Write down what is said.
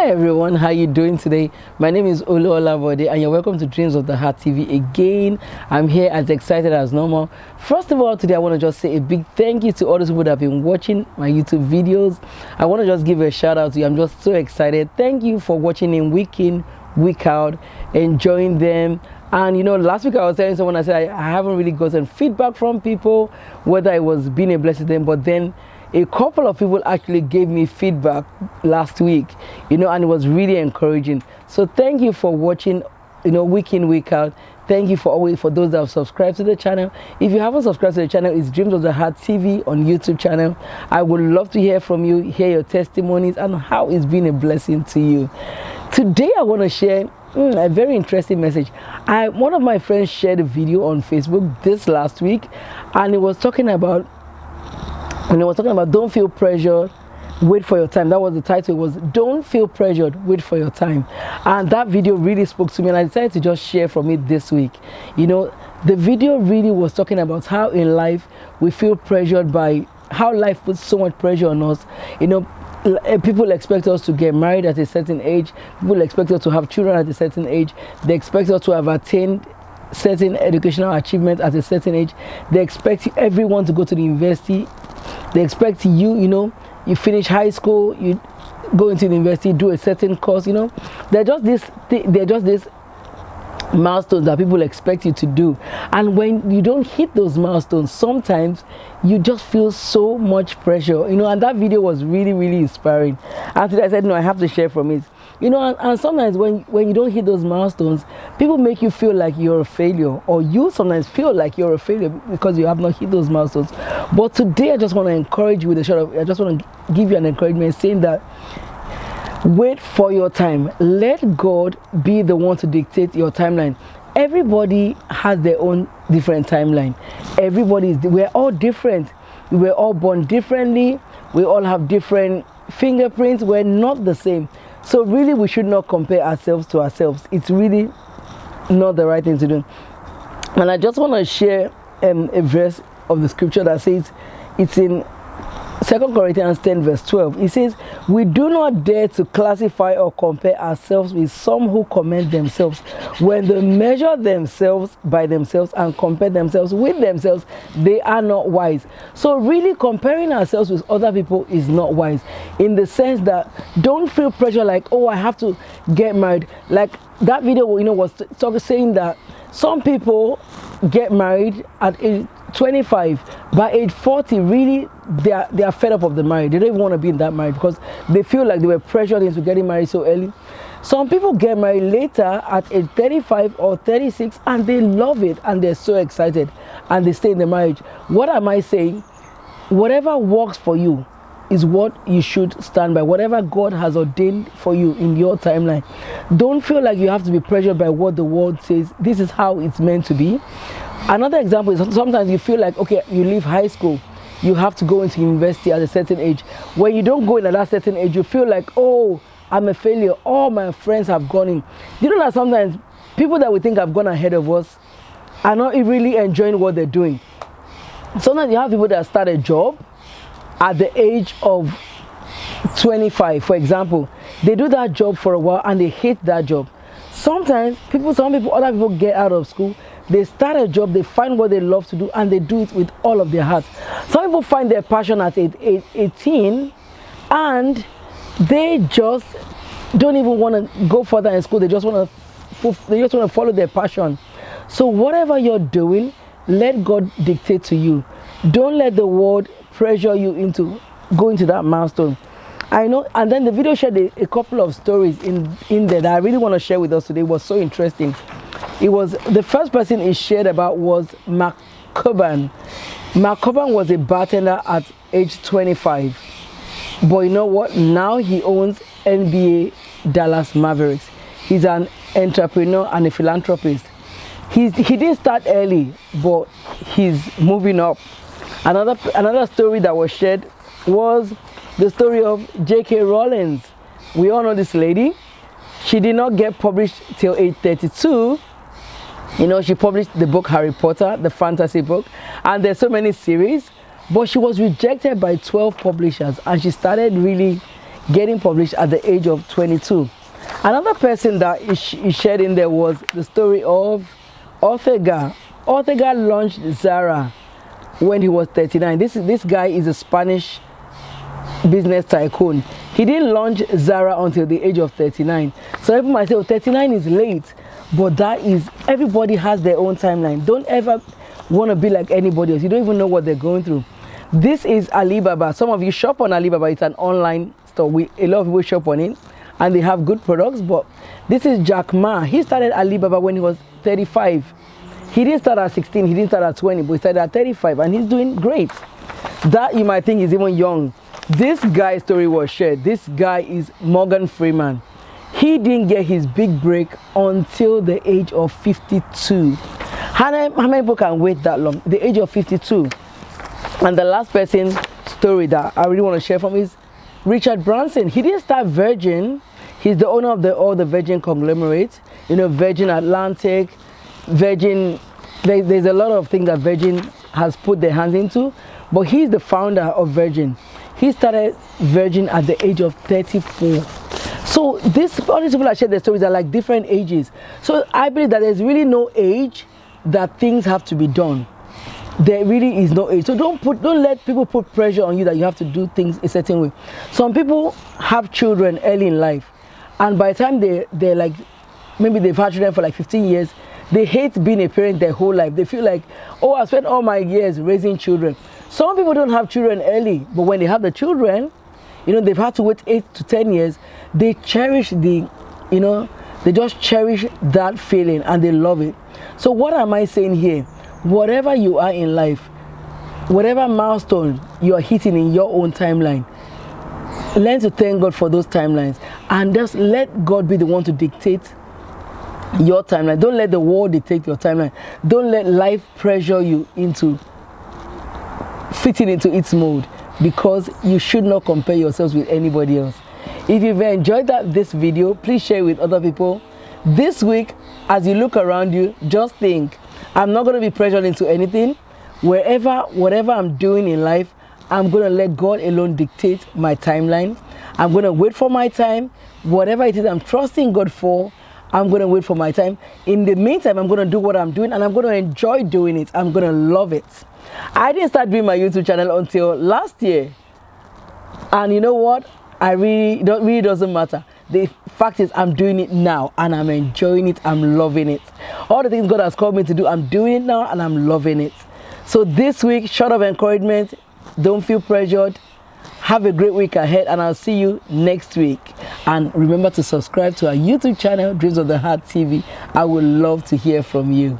Hi everyone, how you doing today? My name is Olu Olabode and you're welcome to Dreams of the Heart TV again. I'm here as excited as normal. First of all, today I want to just say a big thank you to all those people that have been watching my YouTube videos. I want to just give a shout out to you. I'm just so excited. Thank you for watching in, week out, enjoying them. And you know, last week I was telling someone, I said I haven't really gotten feedback from people, whether it was being a blessing to them, but then a couple of people actually gave me feedback last week, you know, and it was really encouraging. So thank you for watching, you know, week in, week out. Thank you for those that have subscribed to the channel. If you haven't subscribed to the channel, it's Dreams of the Heart TV on YouTube channel. I would love to hear from you, hear your testimonies and how it's been a blessing to you. Today I want to share a very interesting message. One of my friends shared a video on Facebook this last week, and it was talking about don't feel pressured, wait for your time. That was the title. It was don't feel pressured, wait for your time. And that video really spoke to me, and I decided to just share from it this week. You know, the video really was talking about how in life we feel pressured by how life puts so much pressure on us. You know, people expect us to get married at a certain age. People expect us to have children at a certain age. They expect us to have attained certain educational achievements at a certain age. They expect everyone to go to the university. They expect you finish high school, you go into the university, do a certain course. You know, they're just this milestones that people expect you to do, and when you don't hit those milestones, sometimes you just feel so much pressure, you know. And that video was really, really inspiring, and today I said no, I have to share from it. You know, and sometimes when you don't hit those milestones, people make you feel like you're a failure, or you sometimes feel like you're a failure because you have not hit those milestones. But today I just want to encourage you with a shot of, I just want to give you an encouragement saying that wait for your time. Let God be the one to dictate your timeline. Everybody has their own different timeline. We're all different. We're all born differently. We all have different fingerprints. We're not the same. So really, we should not compare ourselves to ourselves. It's really not the right thing to do. And I just want to share a verse of the scripture that says, it's in 2 Corinthians 10 verse 12. It says, we do not dare to classify or compare ourselves with some who commend themselves. When they measure themselves by themselves and compare themselves with themselves, they are not wise. So really, comparing ourselves with other people is not wise, in the sense that don't feel pressure like, oh, I have to get married. Like that video, you know, was saying that some people get married at age 25, by age 40 really they are fed up of the marriage. They don't even want to be in that marriage because they feel like they were pressured into getting married so early. Some people get married later at age 35 or 36 and they love it and they're so excited and they stay in the marriage. What am I saying? Whatever works for you is what you should stand by. Whatever God has ordained for you in your timeline. Don't feel like you have to be pressured by what the world says. This is how it's meant to be. Another example is sometimes you feel like, okay, you leave high school, you have to go into university at a certain age. When you don't go in at that certain age, you feel like, oh, I'm a failure. All my friends have gone in. You know that sometimes people that we think have gone ahead of us are not really enjoying what they're doing. Sometimes you have people that start a job at the age of 25, for example. They do that job for a while and they hate that job. Sometimes other people get out of school, they start a job, they find what they love to do and they do it with all of their heart. Some people find their passion at 18 and they just don't even want to go further in school. They just want to follow their passion. So whatever you're doing, let God dictate to you. Don't let the world pressure you into going to that milestone. I know. And then the video shared a couple of stories in there that I really want to share with us today. It was so interesting. It was, the first person it shared about was Mark Cuban. Mark Cuban was a bartender at age 25. But you know what? Now he owns NBA Dallas Mavericks. He's an entrepreneur and a philanthropist. He didn't start early, but he's moving up. Another story that was shared was the story of J.K. Rowling. We all know this lady. She did not get published till age 32. You know, she published the book Harry Potter, the fantasy book, and there's so many series, but she was rejected by 12 publishers, and she started really, getting published at the age of 22. Another person that is shared in there was the story of Ortega. Ortega launched Zara when he was 39. This guy is a Spanish business tycoon. He didn't launch Zara until the age of 39. So people might say, oh, 39 is late, but that is, everybody has their own timeline. Don't ever want to be like anybody else. You don't even know what they're going through. This is Alibaba. Some of you shop on Alibaba. It's an online store. A lot of people shop on it and they have good products. But this is Jack Ma. He started Alibaba when he was 35. He didn't start at 16, he didn't start at 20, but he started at 35 and he's doing great. That you might think is even young. This guy's story was shared. This guy is Morgan Freeman. He didn't get his big break until the age of 52. How many people can wait that long? The age of 52. And the last person story that I really want to share from is Richard Branson. He didn't start Virgin. He's the owner of all the Virgin conglomerates. You know, Virgin Atlantic, Virgin, there's a lot of things that Virgin has put their hands into, but he's the founder of Virgin. He started Virgin at the age of 34. So all these people that share their stories are like different ages. So I believe that there's really no age that things have to be done. There really is no age. So don't let people put pressure on you that you have to do things a certain way. Some people have children early in life, and by the time they're like, maybe they've had children for like 15 years, they hate being a parent their whole life. They feel like, oh, I spent all my years raising children. Some people don't have children early, but when they have the children, you know, they've had to wait 8 to 10 years. They cherish they just cherish that feeling and they love it. So what am I saying here? Whatever you are in life, whatever milestone you are hitting in your own timeline, learn to thank God for those timelines and just let God be the one to dictate your timeline. Don't let the world dictate your timeline. Don't let life pressure you into fitting into its mode, because you should not compare yourselves with anybody else. If you've enjoyed this video, please share it with other people. This week, as you look around you, just think, I'm not going to be pressured into anything. Whatever I'm doing in life, I'm going to let God alone dictate my timeline. I'm going to wait for my time. Whatever it is I'm trusting God for, I'm going to wait for my time. In the meantime, I'm going to do what I'm doing and I'm going to enjoy doing it. I'm going to love it. I didn't start doing my YouTube channel until last year. And you know what? Really doesn't matter. The fact is I'm doing it now and I'm enjoying it. I'm loving it. All the things God has called me to do, I'm doing it now and I'm loving it. So this week, short of encouragement, don't feel pressured. Have a great week ahead and I'll see you next week. And remember to subscribe to our YouTube channel, Dreams of the Heart TV. I would love to hear from you.